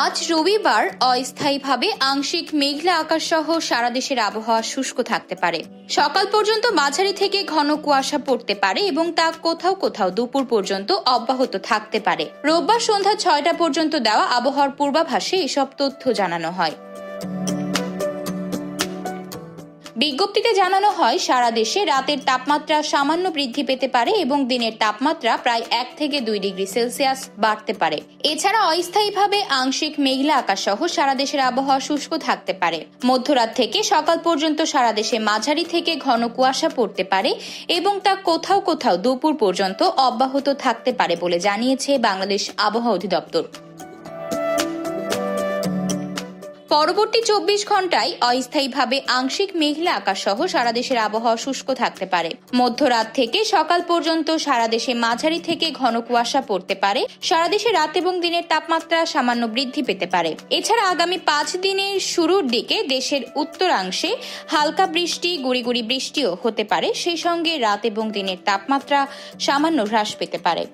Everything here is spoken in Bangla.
আজ রবিবার অস্থায়ীভাবে আংশিক মেঘলা আকাশ সহ সারা দেশের আবহাওয়া শুষ্ক থাকতে পারে। সকাল পর্যন্ত মাঝারি থেকে ঘন কুয়াশা পড়তে পারে এবং তা কোথাও কোথাও দুপুর পর্যন্ত অব্যাহত থাকতে পারে। রোববার সন্ধ্যা ৬টা পর্যন্ত দেওয়া আবহাওয়ার পূর্বাভাসে এসব তথ্য জানানো হয়। বিজ্ঞপ্তিতে জানানো হয়, সারা দেশে রাতের তাপমাত্রা সামান্য বৃদ্ধি পেতে পারে এবং দিনের তাপমাত্রা প্রায় ১ থেকে ২ ডিগ্রি সেলসিয়াস বাড়তে পারে। এছাড়া অস্থায়ীভাবে আংশিক মেঘলা আকাশ সহ সারা দেশের আবহাওয়া শুষ্ক থাকতে পারে। মধ্যরাত থেকে সকাল পর্যন্ত সারা দেশে মাঝারি থেকে ঘন কুয়াশা পড়তে পারে এবং তা কোথাও কোথাও দুপুর পর্যন্ত অব্যাহত থাকতে পারে বলে জানিয়েছে বাংলাদেশ আবহাওয়া অধিদপ্তর। পরবর্তী ২৪ ঘন্টায় অস্থায়ীভাবে আংশিক মেঘলা আকাশ সহ সারা দেশের আবহাওয়া শুষ্ক থাকতে পারে। মধ্যরাত থেকে সকাল পর্যন্ত সারা দেশে মাঝারি থেকে ঘন কুয়াশা পড়তে পারে। সারা দেশে রাত এবং দিনের তাপমাত্রা সামান্য বৃদ্ধি পেতে পারে। এছাড়া আগামী ৫ দিনের শুরুর দিকে দেশের উত্তরাংশে হালকা বৃষ্টি, গুঁড়ি বৃষ্টিও হতে পারে। সেই সঙ্গে রাত এবং দিনের তাপমাত্রা সামান্য হ্রাস পেতে পারে।